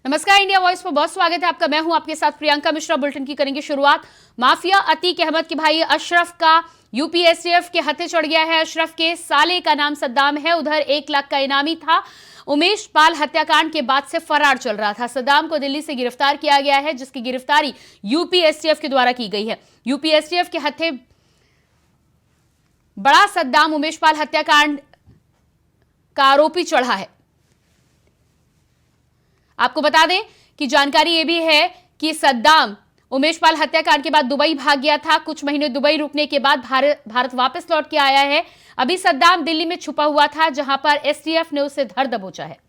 नमस्कार, India voice पर बहुत स्वागत है आपका। मैं हूं आपके साथ प्रियंका मिश्रा। बुलेटिन की करेंगे शुरुआत। माफिया अतीक अहमद के भाई अशरफ का यूपी एसटीएफ के हत्थे चढ़ गया है। अशरफ के साले का नाम सद्दाम है, उधर 1 लाख का इनामी था। उमेश पाल हत्याकांड के बाद से फरार चल रहा था। सद्दाम को दिल्ली से गिरफ्तार किया गया है, जिसकी गिरफ्तारी यूपी एसटीएफ के द्वारा की गई है। यूपी एसटीएफ के हत्थे बड़ा सद्दाम उमेश पाल हत्याकांड का आरोपी चढ़ा है। आपको बता दें कि जानकारी यह भी है कि सद्दाम उमेश पाल हत्याकांड के बाद दुबई भाग गया था। कुछ महीने दुबई रुकने के बाद भारत वापस लौट के आया है। अभी सद्दाम दिल्ली में छुपा हुआ था, जहां पर एसटीएफ ने उसे धर दबोचा है।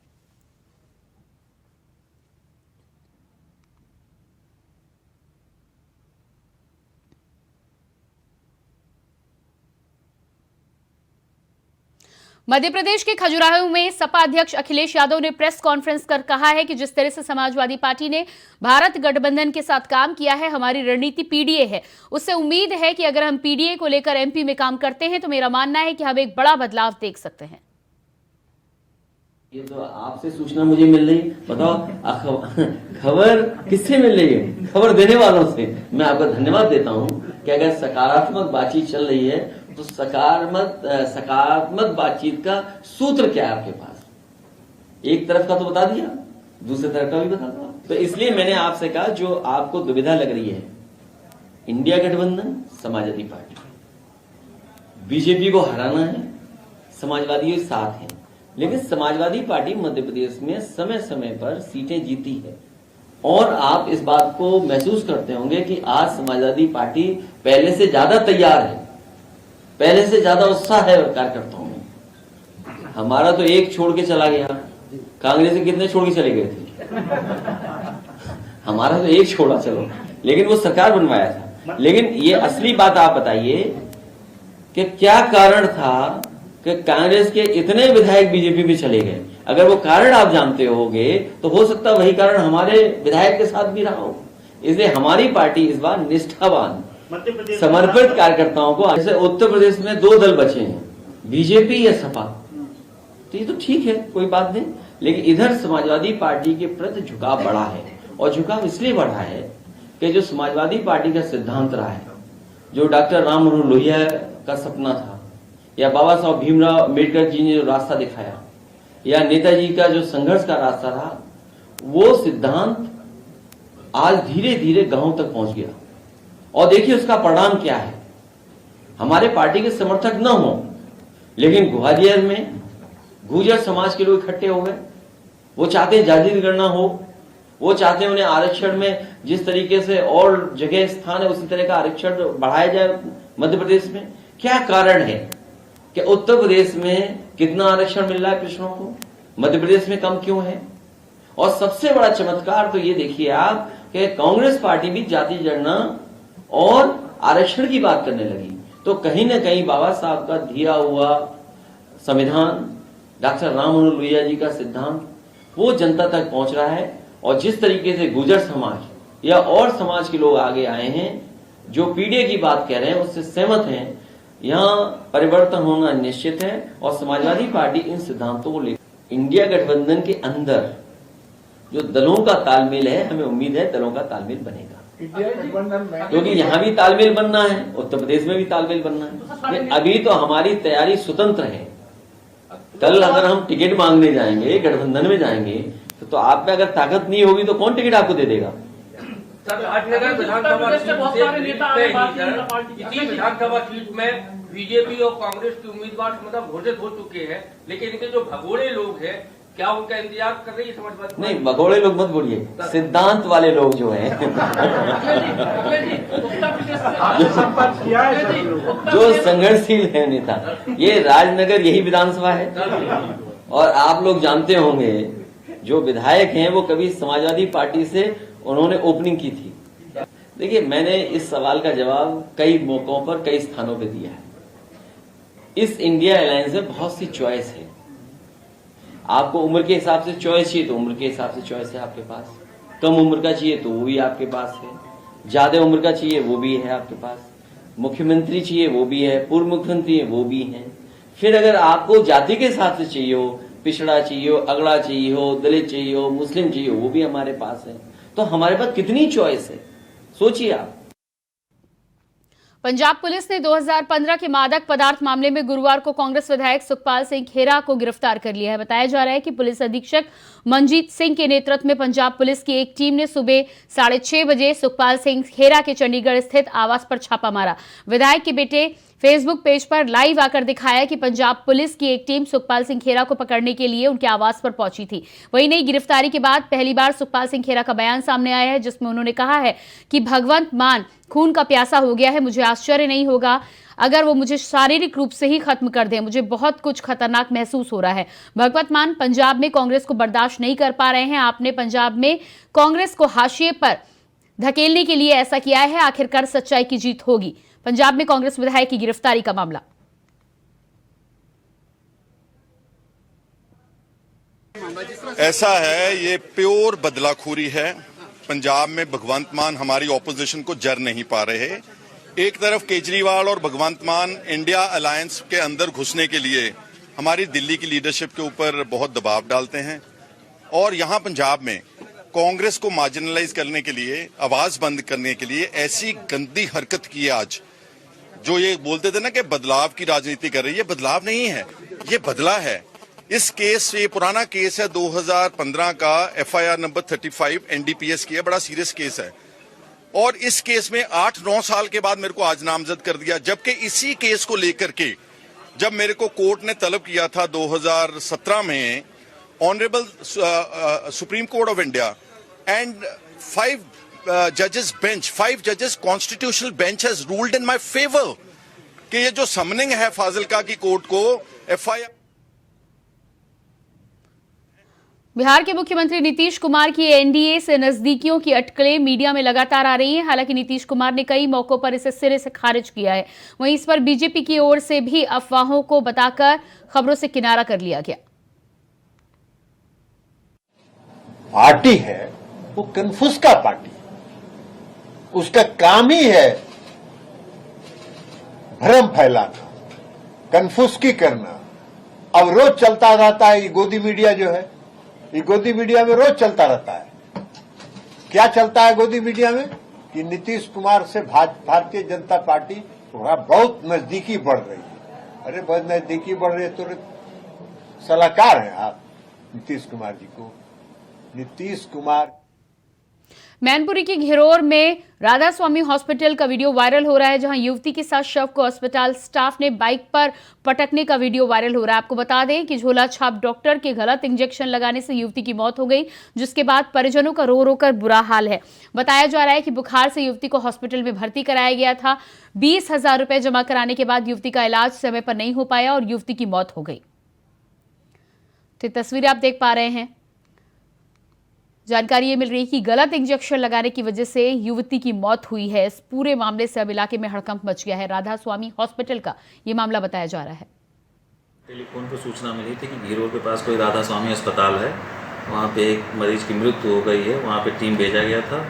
मध्य प्रदेश के खजुराहो में सपा अध्यक्ष अखिलेश यादव ने प्रेस कॉन्फ्रेंस कर कहा है कि जिस तरह से समाजवादी पार्टी ने भारत गठबंधन के साथ काम किया है, हमारी रणनीति पीडीए है। उससे उम्मीद है कि अगर हम पीडीए को लेकर एमपी में काम करते हैं तो मेरा मानना है कि हम एक बड़ा बदलाव देख सकते हैं। ये तो आपसे सूचना मुझे मिल रही, बताओ खबर किससे मिल रही है? खबर देने वालों से। मैं आपका धन्यवाद देता हूँ कि अगर सकारात्मक बातचीत चल रही है तो सकारात्मक बातचीत का सूत्र क्या है आपके पास? एक तरफ का तो बता दिया, दूसरे तरफ का भी बता दो। तो इसलिए मैंने आपसे कहा, जो आपको दुविधा लग रही है, इंडिया गठबंधन, समाजवादी पार्टी, बीजेपी को हराना है, समाजवादी साथ है। लेकिन समाजवादी पार्टी मध्य प्रदेश में समय समय पर सीटें जीती है और आप इस बात को महसूस करते होंगे कि आज समाजवादी पार्टी पहले से ज्यादा तैयार है, पहले से ज्यादा उत्साह है कार्यकर्ताओं में। हमारा तो एक छोड़ के चला गया, कांग्रेस के कितने छोड़ के चले गए थे? हमारा तो एक छोड़ा, चलो, लेकिन वो सरकार बनवाया था। लेकिन ये असली बात आप बताइए कि क्या कारण था कि कांग्रेस के इतने विधायक बीजेपी में चले गए? अगर वो कारण आप जानते होगे तो हो सकता वही कारण हमारे विधायक के साथ भी रहा हो। इसलिए हमारी पार्टी इस बार निष्ठावान समर्पित कार्यकर्ताओं को, जैसे उत्तर प्रदेश में 2 दल बचे हैं, बीजेपी या सपा, तो ये तो ठीक है, कोई बात नहीं। लेकिन इधर समाजवादी पार्टी के प्रति झुकाव बढ़ा है, और झुकाव इसलिए बढ़ा है कि जो समाजवादी पार्टी का सिद्धांत रहा है, जो डॉक्टर राम मनोहर लोहिया का सपना था, या बाबा साहब भीमराव अम्बेडकर जी ने जो रास्ता दिखाया, या नेताजी का जो संघर्ष का रास्ता रहा, वो सिद्धांत आज धीरे धीरे गांव तक पहुंच गया। और देखिए उसका परिणाम क्या है। हमारे पार्टी के समर्थक न हो, लेकिन ग्वालियर में गुर्जर समाज के लोग इकट्ठे हो गए। वो चाहते हैं जाति गणना हो, वो चाहते हैं उन्हें आरक्षण में जिस तरीके से और जगह स्थान है उसी तरह का आरक्षण बढ़ाया जाए मध्य प्रदेश में। क्या कारण है कि उत्तर प्रदेश में कितना आरक्षण मिल रहा है कृष्णों को, मध्य प्रदेश में कम क्यों है? और सबसे बड़ा चमत्कार तो ये देखिए आप कि कांग्रेस पार्टी भी जाति गणना और आरक्षण की बात करने लगी। तो कहीं ना कहीं बाबा साहब का दिया हुआ संविधान, डॉक्टर राम मनोहर लोहिया जी का सिद्धांत, वो जनता तक पहुंच रहा है। और जिस तरीके से गुर्जर समाज या और समाज के लोग आगे आए हैं, जो पीडीए की बात कह रहे हैं, उससे सहमत हैं, यहाँ परिवर्तन होना निश्चित है। और समाजवादी पार्टी इन सिद्धांतों को लेकर इंडिया गठबंधन के अंदर जो दलों का तालमेल है, हमें उम्मीद है दलों का तालमेल बनेगा, क्योंकि यहाँ भी तालमेल बनना है, उत्तर प्रदेश में भी तालमेल बनना है। अभी तो हमारी तैयारी स्वतंत्र है। कल अगर हम टिकट मांगने जाएंगे, गठबंधन में जाएंगे, तो आप में अगर ताकत नहीं होगी तो कौन टिकट आपको दे देगा? विधानसभा सीट में बीजेपी और कांग्रेस के उम्मीदवार मतलब घोषित हो चुके हैं, लेकिन इनके जो भगोड़े लोग हैं, क्या उनका इंतजार कर रही है समाजवादी? नहीं, भगोड़े लोग मत बोलिए, सिद्धांत वाले लोग जो हैं जो संघर्षशील है नेता। ये राजनगर यही विधानसभा है, और आप लोग जानते होंगे जो विधायक हैं वो कभी समाजवादी पार्टी से उन्होंने ओपनिंग की थी। देखिए, मैंने इस सवाल का जवाब कई मौकों पर कई स्थानों पे दिया है। इस इंडिया अलायंस में बहुत सी चॉइस है। आपको उम्र के हिसाब से चॉइस चाहिए तो उम्र के हिसाब से चॉइस है आपके पास, कम उम्र का चाहिए तो वो भी आपके पास है, ज्यादा उम्र का चाहिए वो भी है आपके पास, मुख्यमंत्री चाहिए वो भी है, पूर्व मुख्यमंत्री है वो भी है। फिर अगर आपको जाति के हिसाब से चाहिए हो पिछड़ा चाहिए हो, अगड़ा चाहिए हो, दलित चाहिए हो, मुस्लिम चाहिए हो, वो भी हमारे पास है। तो हमारे पास कितनी चॉइस है, सोचिए आप। पंजाब पुलिस ने 2015 के मादक पदार्थ मामले में गुरुवार को कांग्रेस विधायक सुखपाल सिंह खेरा को गिरफ्तार कर लिया है। बताया जा रहा है कि पुलिस अधीक्षक मनजीत सिंह के नेतृत्व में पंजाब पुलिस की एक टीम ने सुबह 6:30 बजे सुखपाल सिंह खेरा के चंडीगढ़ स्थित आवास पर छापा मारा। विधायक के बेटे फेसबुक पेज पर लाइव आकर दिखाया कि पंजाब पुलिस की एक टीम सुखपाल सिंह खेरा को पकड़ने के लिए उनके आवास पर पहुंची थी। वहीं नई गिरफ्तारी के बाद पहली बार सुखपाल सिंह खेरा का बयान सामने आया है, जिसमें उन्होंने कहा है कि भगवंत मान खून का प्यासा हो गया है। मुझे आश्चर्य नहीं होगा अगर वो मुझे शारीरिक रूप से ही खत्म कर दें। मुझे बहुत कुछ खतरनाक महसूस हो रहा है। भगवंत मान पंजाब में कांग्रेस को बर्दाश्त नहीं कर पा रहे हैं। आपने पंजाब में कांग्रेस को हाशिए पर धकेलने के लिए ऐसा किया है। आखिरकार सच्चाई की जीत होगी। पंजाब में कांग्रेस विधायक की गिरफ्तारी का मामला। ऐसा है, ये प्योर बदलाखोरी है। पंजाब में भगवंत मान हमारी ऑपोजिशन को जर नहीं पा रहे। एक तरफ केजरीवाल और भगवंत मान इंडिया अलायंस के अंदर घुसने के लिए हमारी दिल्ली की लीडरशिप के ऊपर बहुत दबाव डालते हैं, और यहां पंजाब में कांग्रेस को मार्जिनलाइज करने के लिए, आवाज बंद करने के लिए ऐसी गंदी हरकत की है आज। जो ये बोलते थे ना कि बदलाव की राजनीति कर रही है, बदलाव नहीं है, ये बदला है। इस केस, ये पुराना केस है 2015 का, FIR नंबर 35 NDPS की है, बड़ा सीरियस केस है। और इस केस में 8-9 साल के बाद मेरे को आज नामजद कर दिया, जबकि इसी केस को लेकर के जब मेरे को कोर्ट ने तलब किया था 2017 में, honourable supreme court of India and 5 जजेस constitutional bench has ruled in my favour कि ये जो समनिंग है फाजिलका की कोर्ट को FIR। बिहार के मुख्यमंत्री नीतीश कुमार की एनडीए से नजदीकियों की अटकलें मीडिया में लगातार आ रही हैं। हालांकि नीतीश कुमार ने कई मौकों पर इसे सिरे से खारिज किया है। वहीं इस पर बीजेपी की ओर से भी अफवाहों को बताकर खबरों से किनारा कर लिया गया। पार्टी है वो कन्फ्यूज का पार्टी, उसका काम ही है भ्रम फैलाना, कन्फ्यूज की करना। अब रोज चलता रहता है ये गोदी मीडिया जो है, ये गोदी मीडिया में रोज चलता रहता है। क्या चलता है गोदी मीडिया में कि नीतीश कुमार से भारतीय जनता पार्टी बहुत नजदीकी बढ़ रही है। अरे बहुत नजदीकी बढ़ रही है तो सलाहकार हैं आप नीतीश कुमार जी को। नीतीश कुमार मैनपुरी के घिरोर में राधा स्वामी हॉस्पिटल का वीडियो वायरल हो रहा है, जहां युवती के साथ शव को अस्पताल स्टाफ ने बाइक पर पटकने का वीडियो वायरल हो रहा है। आपको बता दें कि झोला छाप डॉक्टर के गलत इंजेक्शन लगाने से युवती की मौत हो गई, जिसके बाद परिजनों का रो रो कर बुरा हाल है। बताया जा रहा है कि बुखार से युवती को हॉस्पिटल में भर्ती कराया गया था। 20,000 रुपए जमा कराने के बाद युवती का इलाज समय पर नहीं हो पाया और युवती की मौत हो गई। तो तस्वीरें आप देख पा रहे हैं। जानकारी ये मिल रही है कि गलत इंजेक्शन लगाने की वजह से युवती की मौत हुई है। इस पूरे मामले से अब इलाके में हड़कंप मच गया है। राधा स्वामी हॉस्पिटल का ये मामला बताया जा रहा है। टेलीफोन पर सूचना मिली थी कि घीरों के पास कोई राधा स्वामी अस्पताल है, वहाँ पे एक मरीज की मृत्यु हो गई है। वहाँ पे टीम भेजा गया था।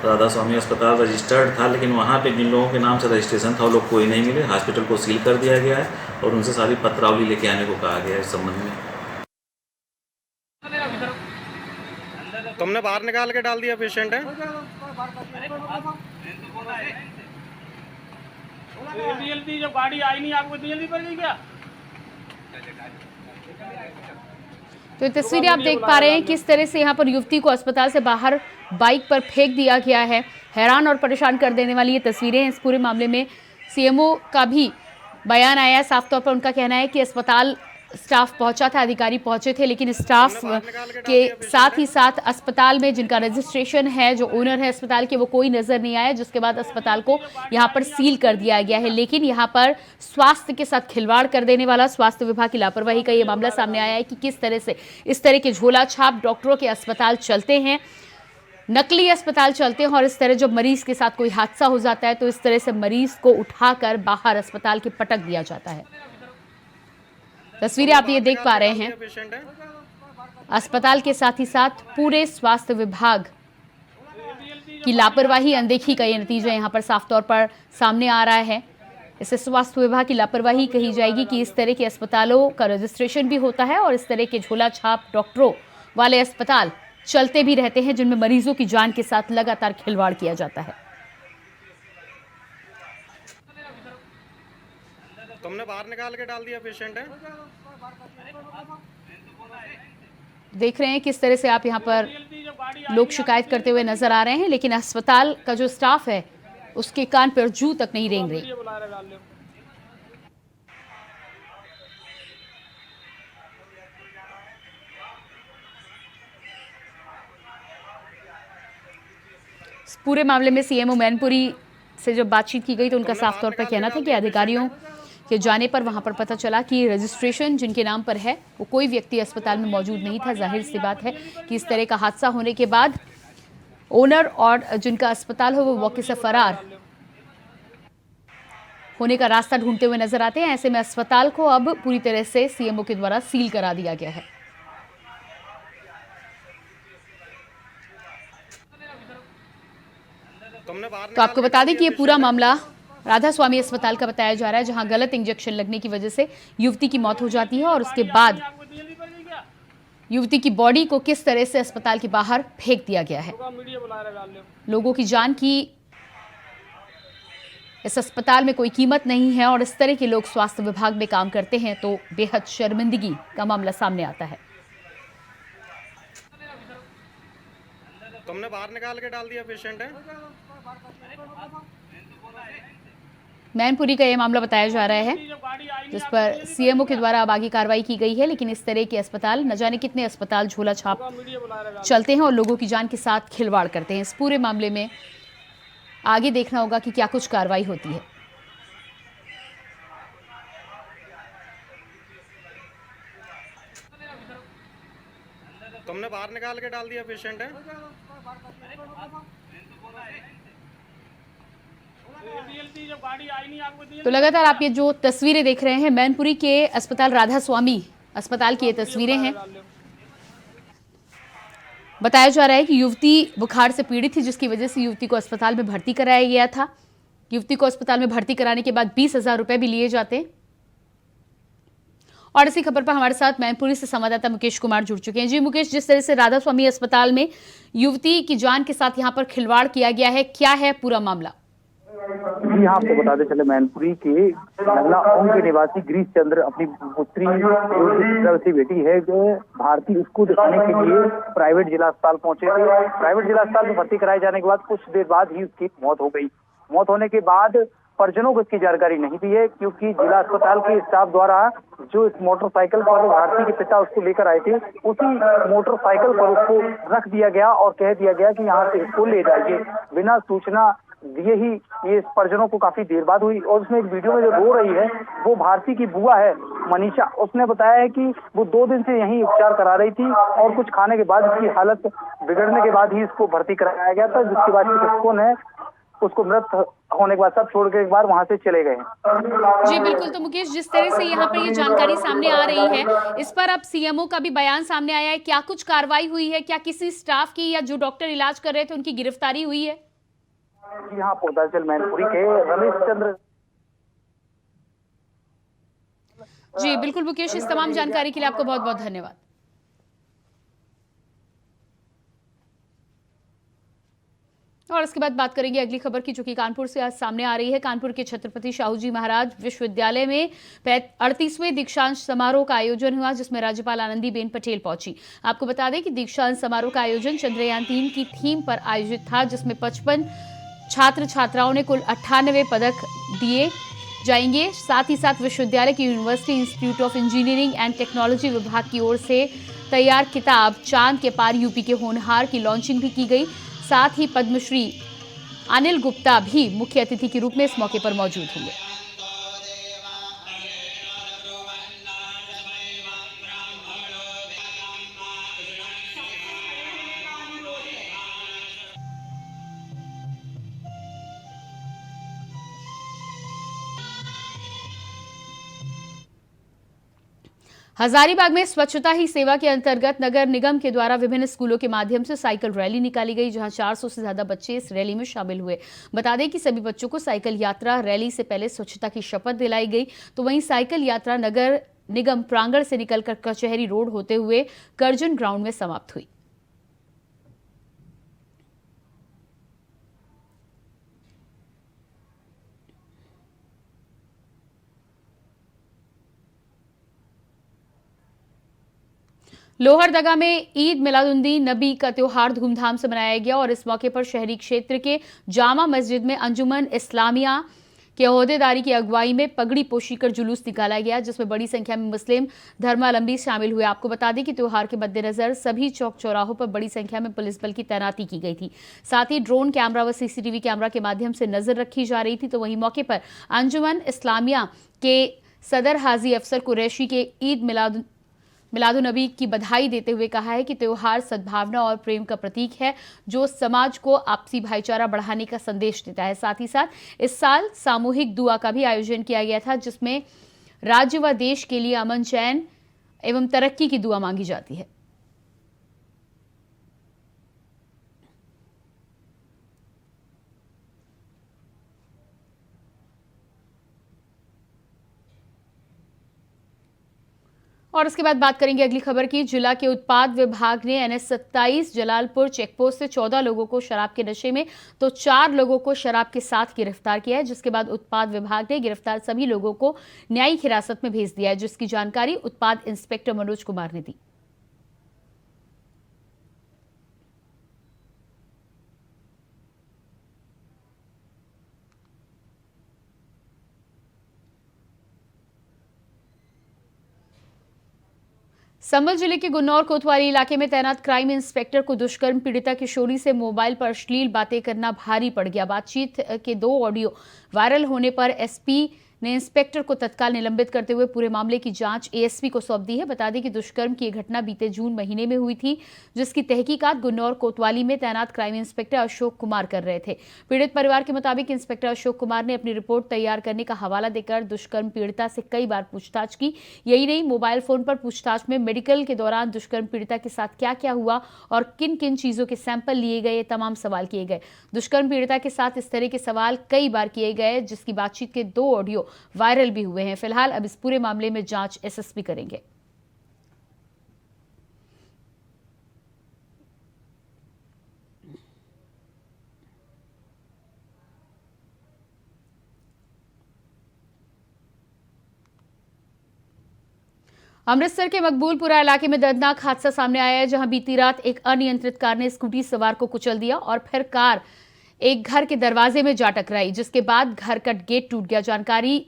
राधा स्वामी अस्पताल रजिस्टर्ड था, लेकिन वहाँ पे जिन लोगों के नाम से रजिस्ट्रेशन था वो लोग कोई नहीं मिले। हॉस्पिटल को सील कर दिया गया है और उनसे सारी पत्रावली लेके आने को कहा गया है। इस संबंध में तुमने बाहर निकाल के डाल दिया पेशेंट है। जब गाड़ी आई नहीं आपको जल्दी पड़ गई क्या? तो ये तस्वीरें आप देख पा रहे हैं किस तरह से यहाँ पर युवती को अस्पताल से बाहर बाइक पर फेंक दिया गया है। हैरान और परेशान कर देने वाली ये तस्वीरें हैं। इस पूरे मामले में सीएमओ का भी बयान आया। साफ तौर पर उनका कहना है कि अस्पताल स्टाफ पहुंचा था, अधिकारी पहुंचे थे, लेकिन स्टाफ के साथ ही साथ अस्पताल में जिनका रजिस्ट्रेशन है, जो ओनर है अस्पताल के, वो कोई नजर नहीं आया, जिसके बाद अस्पताल को यहां पर सील कर दिया गया है। लेकिन यहां पर स्वास्थ्य के साथ खिलवाड़ कर देने वाला स्वास्थ्य विभाग की लापरवाही का ये मामला सामने आया है कि किस तरह से इस तरह के झोला छाप डॉक्टरों के अस्पताल चलते हैं, नकली अस्पताल चलते हैं। और इस तरह जब मरीज के साथ कोई हादसा हो जाता है तो इस तरह से मरीज को उठाकर बाहर अस्पताल के पटक दिया जाता है। तस्वीरें आप ये देख पा रहे हैं। अस्पताल के साथ ही साथ पूरे स्वास्थ्य विभाग की लापरवाही, अनदेखी का ये नतीजा यहाँ पर साफ तौर पर सामने आ रहा है। इससे स्वास्थ्य विभाग की लापरवाही कही जाएगी कि इस तरह के अस्पतालों का रजिस्ट्रेशन भी होता है और इस तरह के झोला छाप डॉक्टरों वाले अस्पताल चलते भी रहते हैं जिनमें मरीजों की जान के साथ लगातार खिलवाड़ किया जाता है। तुमने बाहर निकाल के डाल दिया पेशेंट है। देख रहे हैं किस तरह से आप यहाँ पर लोग शिकायत करते हुए नजर आ रहे हैं, लेकिन अस्पताल का जो स्टाफ है उसके कान पर जू तक नहीं रेंग रही। इस पूरे मामले में सीएमओ मैनपुरी से जब बातचीत की गई तो उनका साफ तौर पर कहना था कि अधिकारियों के जाने पर वहां पर पता चला कि रजिस्ट्रेशन जिनके नाम पर है वो कोई व्यक्ति अस्पताल में मौजूद नहीं था। जाहिर सी बात है कि इस तरह का हादसा होने के बाद ओनर और जिनका अस्पताल हो वो मौके से फरार होने का रास्ता ढूंढते हुए नजर आते हैं। ऐसे में अस्पताल को अब पूरी तरह से सीएमओ के द्वारा सील करा दिया गया है। तो आपको बता दें कि ये पूरा मामला राधा स्वामी अस्पताल का बताया जा रहा है, जहां गलत इंजेक्शन लगने की वजह से युवती की मौत हो जाती है और उसके बाद युवती की बॉडी को किस तरह से अस्पताल के बाहर फेंक दिया गया है। लोगों की जान की इस अस्पताल में कोई कीमत नहीं है और इस तरह के लोग स्वास्थ्य विभाग में काम करते हैं तो बेहद शर्मिंदगी का मामला सामने आता है। तुमने बाहर निकाल के डाल दिया पेशेंट है। मैनपुरी का यह मामला बताया जा रहा है जिस पर सीएमओ के द्वारा अब आगे कार्रवाई की गई है, लेकिन इस तरह के अस्पताल न जाने कितने अस्पताल झोला छाप चलते हैं और लोगों की जान के साथ खिलवाड़ करते हैं। इस पूरे मामले में आगे देखना होगा कि क्या कुछ कार्रवाई होती है। तुमने बाहर निकाल के डाल दिया पेशेंट है। तो लगातार आप ये जो तस्वीरें देख रहे हैं मैनपुरी के अस्पताल राधा स्वामी अस्पताल की ये तस्वीरें हैं। बताया जा रहा है कि युवती बुखार से पीड़ित थी जिसकी वजह से युवती को अस्पताल में भर्ती कराया गया था। युवती को अस्पताल में भर्ती कराने के बाद 20,000 रुपए भी लिए जाते। और इसी खबर पर हमारे साथ मैनपुरी से संवाददाता मुकेश कुमार जुड़ चुके हैं। जी मुकेश, जिस तरह से राधा स्वामी अस्पताल में युवती की जान के साथ यहाँ पर खिलवाड़ किया गया है, क्या है पूरा मामला? जी हाँ, आपको बताते चले मैनपुरी के नगला ओम के निवासी गिरीश चंद्र अपनी पुत्री जो बेटी है जो भारती उसको दिखाने के लिए प्राइवेट जिला अस्पताल पहुंचे थे। प्राइवेट जिला अस्पताल में भर्ती कराए जाने के बाद कुछ देर बाद ही उसकी मौत हो गई। मौत होने के बाद परिजनों को इसकी जानकारी नहीं दी है क्योंकि जिला अस्पताल के स्टाफ द्वारा जो इस मोटरसाइकिल पर भारती के पिता उसको लेकर आए थे उसी मोटरसाइकिल पर उसको रख दिया गया और कह दिया गया कि यहाँ से इसको ले जाइए। बिना सूचना दिए ही ये परिजनों को काफी देर बाद हुई। और उसमें एक वीडियो में जो रो रही है वो भारती की बुआ है मनीषा। उसने बताया है कि वो 2 दिन से यहीं उपचार करा रही थी और कुछ खाने के बाद इसकी हालत बिगड़ने के बाद ही इसको भर्ती कराया गया था, जिसके बाद चिकित्सकों ने उसको मृत होने के बाद सब छोड़ के एक बार वहां से चले गए। जी बिल्कुल। तो मुकेश, जिस तरह से यहाँ पर ये जानकारी सामने आ रही है, इस पर अब सीएमओ का भी बयान सामने आया है। क्या कुछ कार्रवाई हुई है? क्या किसी स्टाफ की या जो डॉक्टर इलाज कर रहे थे उनकी गिरफ्तारी हुई है? जी हाँ, पोदाचल मैनपुरी के रमेश चंद्र। जी बिल्कुल मुकेश, इस तमाम जानकारी के लिए आपको बहुत बहुत धन्यवाद। और इसके बाद बात करेंगे अगली खबर की, जो कि कानपुर से आज सामने आ रही है। कानपुर के छत्रपति शाहूजी महाराज विश्वविद्यालय में 38वें दीक्षांत समारोह का आयोजन हुआ, जिसमें राज्यपाल आनंदीबेन पटेल पहुंची। आपको बता दें कि दीक्षांत समारोह का आयोजन चंद्रयान 3 की थीम पर आयोजित था, जिसमें 55 छात्र छात्राओं ने कुल 98 पदक दिए जाएंगे। साथ ही साथ विश्वविद्यालय की university institute of engineering and technology विभाग की ओर से तैयार किताब चांद के पार यूपी के होनहार की लॉन्चिंग भी की गई। साथ ही पद्मश्री अनिल गुप्ता भी मुख्य अतिथि के रूप में इस मौके पर मौजूद होंगे। हजारीबाग में स्वच्छता ही सेवा के अंतर्गत नगर निगम के द्वारा विभिन्न स्कूलों के माध्यम से साइकिल रैली निकाली गई, जहां 400 से ज्यादा बच्चे इस रैली में शामिल हुए। बता दें कि सभी बच्चों को साइकिल यात्रा रैली से पहले स्वच्छता की शपथ दिलाई गई, तो वहीं साइकिल यात्रा नगर निगम प्रांगण से निकलकर कचहरी रोड होते हुए करजन ग्राउंड में समाप्त हुई। लोहरदगा में ईद मिलादुन्नबी नबी का त्योहार धूमधाम से मनाया गया और इस मौके पर शहरी क्षेत्र के जामा मस्जिद में अंजुमन इस्लामिया के ओहदेदारी की अगुवाई में पगड़ी पोशी कर जुलूस निकाला गया, जिसमें बड़ी संख्या में मुस्लिम धर्मावलंबी शामिल हुए। आपको बता दें कि त्योहार के मद्देनजर सभी चौक चौराहों पर बड़ी संख्या में पुलिस बल की तैनाती की गई थी। साथ ही ड्रोन कैमरा व सीसीटीवी कैमरा के माध्यम से नजर रखी जा रही थी। तो वहीं मौके पर अंजुमन इस्लामिया के सदर हाजी अफसर कुरैशी के ईद मिलादुन्नबी की बधाई देते हुए कहा है कि त्योहार सद्भावना और प्रेम का प्रतीक है, जो समाज को आपसी भाईचारा बढ़ाने का संदेश देता है। साथ ही साथ इस साल सामूहिक दुआ का भी आयोजन किया गया था, जिसमें राज्य व देश के लिए अमन, चैन एवं तरक्की की दुआ मांगी जाती है। और इसके बाद बात करेंगे अगली खबर की। जिला के उत्पाद विभाग ने NH 27 जलालपुर चेकपोस्ट से 14 लोगों को शराब के नशे में तो 4 लोगों को शराब के साथ गिरफ्तार किया है, जिसके बाद उत्पाद विभाग ने गिरफ्तार सभी लोगों को न्यायिक हिरासत में भेज दिया है, जिसकी जानकारी उत्पाद इंस्पेक्टर मनोज कुमार ने दी। संभल जिले के गुन्नौर कोतवाली इलाके में तैनात क्राइम इंस्पेक्टर को दुष्कर्म पीड़िता किशोरी से मोबाइल पर अश्लील बातें करना भारी पड़ गया। बातचीत के 2 ऑडियो वायरल होने पर एसपी ने इंस्पेक्टर को तत्काल निलंबित करते हुए पूरे मामले की जांच एएसपी को सौंप दी है। बता दें कि दुष्कर्म की घटना बीते जून महीने में हुई थी, जिसकी तहकीकात गुन्नौर कोतवाली में तैनात क्राइम इंस्पेक्टर अशोक कुमार कर रहे थे। पीड़ित परिवार के मुताबिक इंस्पेक्टर अशोक कुमार ने अपनी रिपोर्ट तैयार करने का हवाला देकर दुष्कर्म पीड़िता से कई बार पूछताछ की। यही नहीं, मोबाइल फोन पर पूछताछ में मेडिकल के दौरान दुष्कर्म पीड़िता के साथ क्या क्या हुआ और किन किन चीजों के सैंपल लिए गए, तमाम सवाल किए गए। दुष्कर्म पीड़िता के साथ इस तरह के सवाल कई बार किए गए, जिसकी बातचीत के 2 ऑडियो वायरल भी हुए हैं। फिलहाल अब इस पूरे मामले में जांच एसएसपी करेंगे। अमृतसर के मकबूलपुरा इलाके में दर्दनाक हादसा सामने आया है, जहां बीती रात एक अनियंत्रित कार ने स्कूटी सवार को कुचल दिया और फिर कार एक घर के दरवाजे में जा टकराई, जिसके बाद घर का गेट टूट गया। जानकारी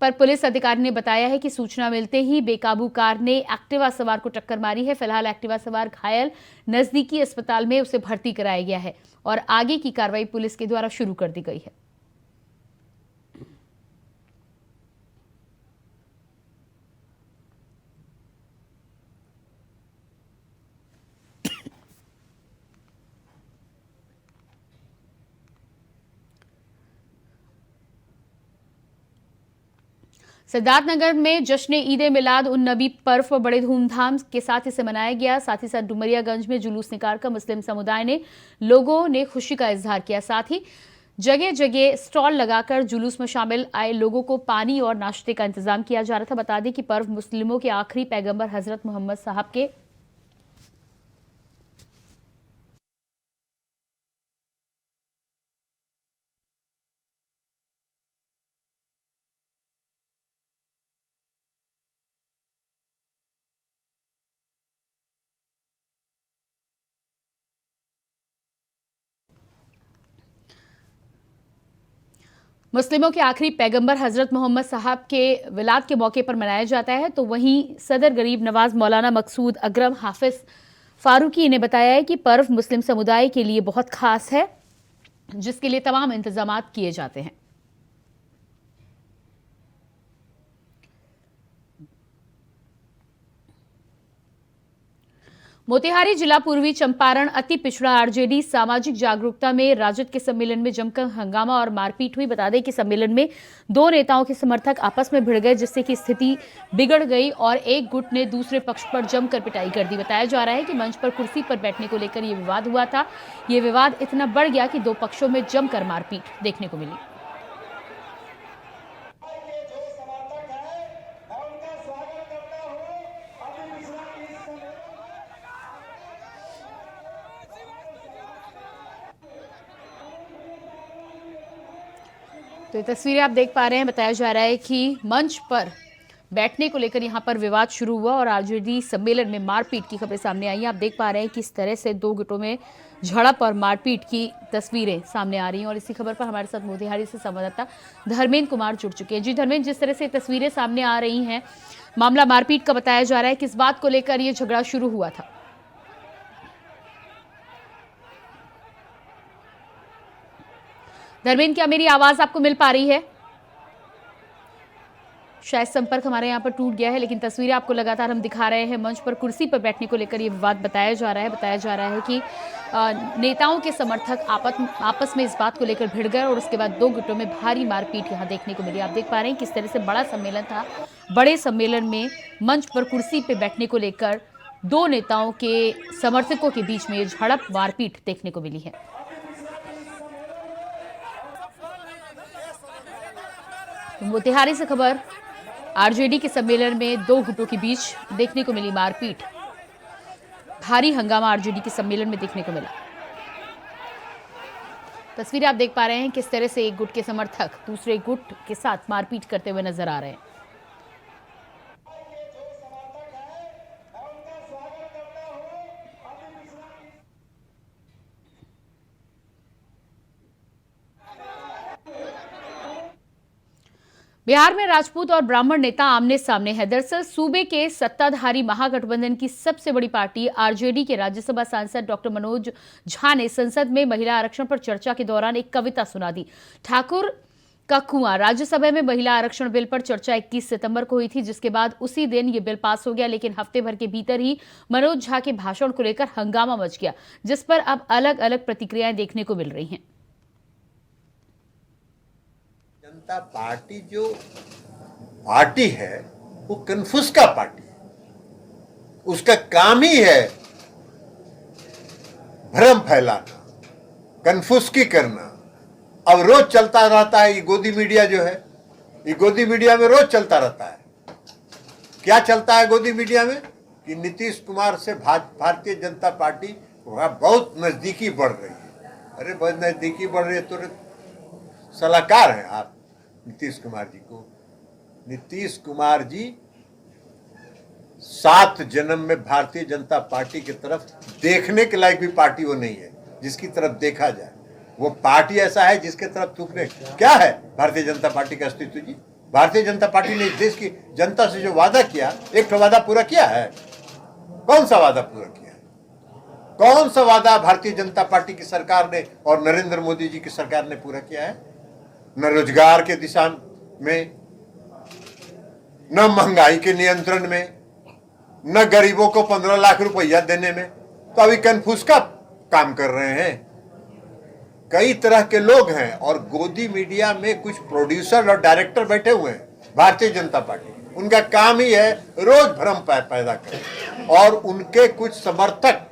पर पुलिस अधिकारी ने बताया है कि सूचना मिलते ही बेकाबू कार ने एक्टिवा सवार को टक्कर मारी है। फिलहाल एक्टिवा सवार घायल नजदीकी अस्पताल में उसे भर्ती कराया गया है और आगे की कार्रवाई पुलिस के द्वारा शुरू कर दी गई है। सिद्धार्थनगर में जश्न ईद मिलाद उन नबी पर्व बड़े धूमधाम के साथ इसे मनाया गया। साथ ही साथ डुमरियागंज में जुलूस निकालकर मुस्लिम समुदाय ने लोगों ने खुशी का इजहार किया। साथ ही जगह जगह स्टॉल लगाकर जुलूस में शामिल आए लोगों को पानी और नाश्ते का इंतजाम किया जा रहा था। बता दें कि पर्व मुस्लिमों के आखिरी पैगंबर हजरत मोहम्मद साहब के मुस्लिमों के आखिरी पैगंबर हजरत मोहम्मद साहब के विलाद के मौके पर मनाया जाता है। तो वहीं सदर गरीब नवाज मौलाना मकसूद अकरम हाफिज फारूकी ने बताया है कि पर्व मुस्लिम समुदाय के लिए बहुत खास है, जिसके लिए तमाम इंतजाम किए जाते हैं। मोतिहारी जिला पूर्वी चंपारण अति पिछड़ा आरजेडी सामाजिक जागरूकता में राजद के सम्मेलन में जमकर हंगामा और मारपीट हुई। बता दें कि सम्मेलन में दो नेताओं के समर्थक आपस में भिड़ गए, जिससे कि स्थिति बिगड़ गई और एक गुट ने दूसरे पक्ष पर जमकर पिटाई कर दी। बताया जा रहा है कि मंच पर कुर्सी पर बैठने को लेकर यह विवाद हुआ था। ये विवाद इतना बढ़ गया कि दो पक्षों में जमकर मारपीट देखने को मिली। तो ये तस्वीरें आप देख पा रहे हैं। बताया जा रहा है कि मंच पर बैठने को लेकर यहां पर विवाद शुरू हुआ और आरजेडी सम्मेलन में मारपीट की खबरें सामने आई हैं। आप देख पा रहे हैं कि इस तरह से दो गुटों में झड़प और मारपीट की तस्वीरें सामने आ रही हैं। और इसी खबर पर हमारे साथ मोतिहारी से संवाददाता धर्मेंद्र कुमार जुड़ चुके हैं। जी धर्मेंद्र, जिस तरह से तस्वीरें सामने आ रही हैं, मामला मारपीट का बताया जा रहा है, किस बात को लेकर यह झगड़ा शुरू हुआ था? धर्मेंद्र, क्या मेरी आवाज आपको मिल पा रही है? शायद संपर्क हमारे यहाँ पर टूट गया है, लेकिन तस्वीरें आपको लगातार हम दिखा रहे हैं। मंच पर कुर्सी पर बैठने को लेकर यह विवाद बताया जा रहा है कि नेताओं के समर्थक आपस में इस बात को लेकर भिड़ गए और उसके बाद दो गुटों में भारी मारपीट यहाँ देखने को मिली। आप देख पा रहे हैं किस तरह से बड़ा सम्मेलन था। बड़े सम्मेलन में मंच पर कुर्सी पर बैठने को लेकर दो नेताओं के समर्थकों के बीच में ये झड़प मारपीट देखने को मिली है। मोतिहारी से खबर, आरजेडी के सम्मेलन में दो गुटों के बीच देखने को मिली मारपीट। भारी हंगामा आरजेडी के सम्मेलन में देखने को मिला। तस्वीरें आप देख पा रहे हैं किस तरह से एक गुट के समर्थक दूसरे गुट के साथ मारपीट करते हुए नजर आ रहे हैं। बिहार में राजपूत और ब्राह्मण नेता आमने सामने हैं। दरअसल सूबे के सत्ताधारी महागठबंधन की सबसे बड़ी पार्टी आरजेडी के राज्यसभा सांसद डॉक्टर मनोज झा ने संसद में महिला आरक्षण पर चर्चा के दौरान एक कविता सुना दी। ठाकुर का कुआं राज्यसभा में महिला आरक्षण बिल पर चर्चा 21 सितंबर को हुई थी, जिसके बाद उसी दिन ये बिल पास हो गया, लेकिन हफ्ते भर के भीतर ही मनोज झा के भाषण को लेकर हंगामा मच गया, जिस पर अब अलग अलग प्रतिक्रियाएं देखने को मिल रही हैं। जनता पार्टी जो पार्टी है वो कन्फ्यूज का पार्टी है। उसका काम ही है भ्रम फैलाना, कन्फ्यूज करना। अब रोज चलता रहता है ये गोदी मीडिया जो है, ये गोदी मीडिया में रोज चलता रहता है। क्या चलता है गोदी मीडिया में कि नीतीश कुमार से भारतीय जनता पार्टी बहुत नजदीकी बढ़ रही है। अरे बहुत नजदीकी बढ़ रही है तो सलाहकार हैं आप नीतीश कुमार जी को। नीतीश कुमार जी 7 जन्म में भारतीय जनता पार्टी की तरफ देखने के लायक भी पार्टी वो नहीं है जिसकी तरफ देखा जाए। वो पार्टी ऐसा है जिसके तरफ थूकने क्या है भारतीय जनता पार्टी का अस्तित्व जी। भारतीय जनता पार्टी ने इस देश की जनता से जो वादा किया, एक तो वादा पूरा किया है। कौन सा वादा पूरा किया है? कौन सा वादा भारतीय जनता पार्टी की सरकार ने और नरेंद्र मोदी जी की सरकार ने पूरा किया है? न रोजगार के दिशा में, न महंगाई के नियंत्रण में, न गरीबों को 15 लाख रुपया देने में। तो अभी कन्फ्यूज का काम कर रहे हैं। कई तरह के लोग हैं और गोदी मीडिया में कुछ प्रोड्यूसर और डायरेक्टर बैठे हुए हैं भारतीय जनता पार्टी। उनका काम ही है रोज भ्रम पैदा करें। और उनके कुछ समर्थक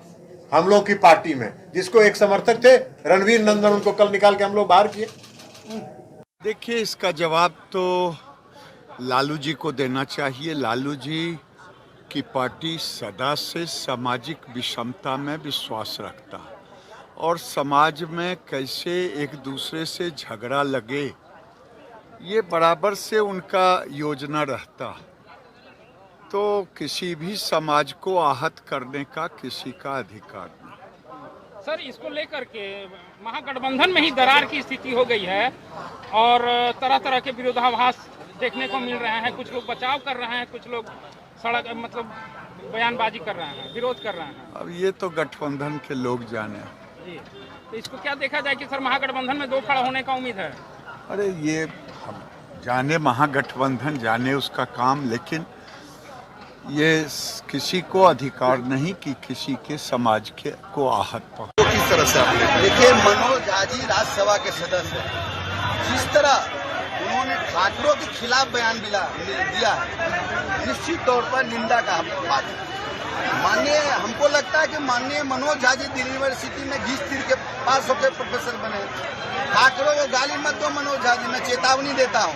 हम लोग की पार्टी में, जिसको एक समर्थक थे रणवीर नंदन, उनको कल निकाल के हम लोग बाहर किए। देखिए, इसका जवाब तो लालू जी को देना चाहिए। लालू जी की पार्टी सदा से सामाजिक विषमता में विश्वास रखता है और समाज में कैसे एक दूसरे से झगड़ा लगे, ये बराबर से उनका योजना रहता। तो किसी भी समाज को आहत करने का किसी का अधिकार नहीं। सर, इसको लेकर के महागठबंधन में ही दरार की स्थिति हो गई है और तरह तरह के विरोधाभास देखने को मिल रहे हैं। कुछ लोग बचाव कर रहे हैं, कुछ लोग सड़क बयानबाजी कर रहे हैं, विरोध कर रहे हैं। अब ये तो गठबंधन के लोग जाने जी। तो इसको क्या देखा जाए कि सर महागठबंधन में दो खड़ा होने का उम्मीद है? अरे ये हम जाने, महागठबंधन जाने उसका काम, लेकिन ये किसी को अधिकार नहीं कि किसी के समाज के को आहत पहुंचे। किस तरह से आप देखिए, मनोज झा जी राज्यसभा के सदस्य हैं, जिस तरह उन्होंने ठाकरों के खिलाफ बयान दिया है, निश्चित तौर पर निंदा का बात है। माननीय, हमको लगता है कि माननीय मनोज झा जी दिल्ली यूनिवर्सिटी में घिस तीर के पास होकर प्रोफेसर बने। ठाकरों को गाली मत दो मनोज झा जी, मैं चेतावनी देता हूँ।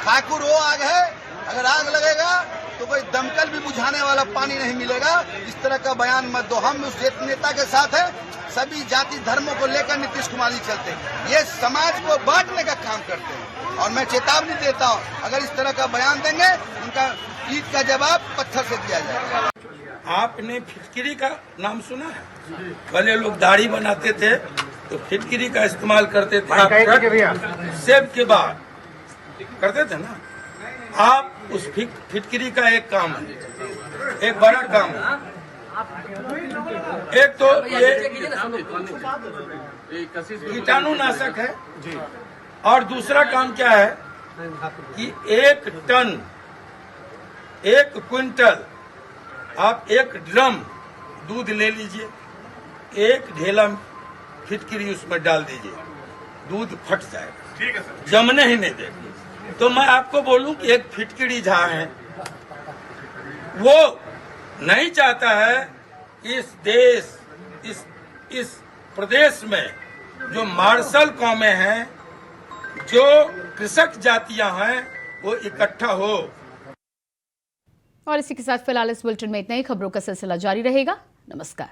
ठाकुर वो आग है, अगर आग लगेगा तो कोई दमकल भी बुझाने वाला पानी नहीं मिलेगा। इस तरह का बयान मत दो। हम उस नेता के साथ हैं, सभी जाति धर्मों को लेकर नीतीश कुमार जी चलते हैं, ये समाज को बांटने का काम करते हैं। और मैं चेतावनी देता हूँ, अगर इस तरह का बयान देंगे, उनका ईद का जवाब पत्थर से दिया जाएगा। आपने फिटकिरी का नाम सुना है? पहले लोग दाढ़ी बनाते थे तो फिटकिरी का इस्तेमाल करते थे, सेब के बाद करते थे ना। आप उस फिटकिरी का एक काम है, एक बड़ा काम है। एक तो ये कीटाणुनाशक है, और दूसरा काम क्या है कि 1 टन 1 क्विंटल आप 1 ड्रम दूध ले लीजिए, 1 ढेला फिटकिरी उसमें डाल दीजिए, दूध फट जाएगा। ठीक है सर, जमने ही नहीं देगा। तो मैं आपको बोलूं कि एक फिटकिरी झा है, वो नहीं चाहता है इस देश, इस प्रदेश में जो मार्शल कौमें हैं, जो कृषक जातियां हैं, वो इकट्ठा हो। और इसी के साथ फिलहाल इस बुलेटिन में इतना ही। खबरों का सिलसिला जारी रहेगा। नमस्कार।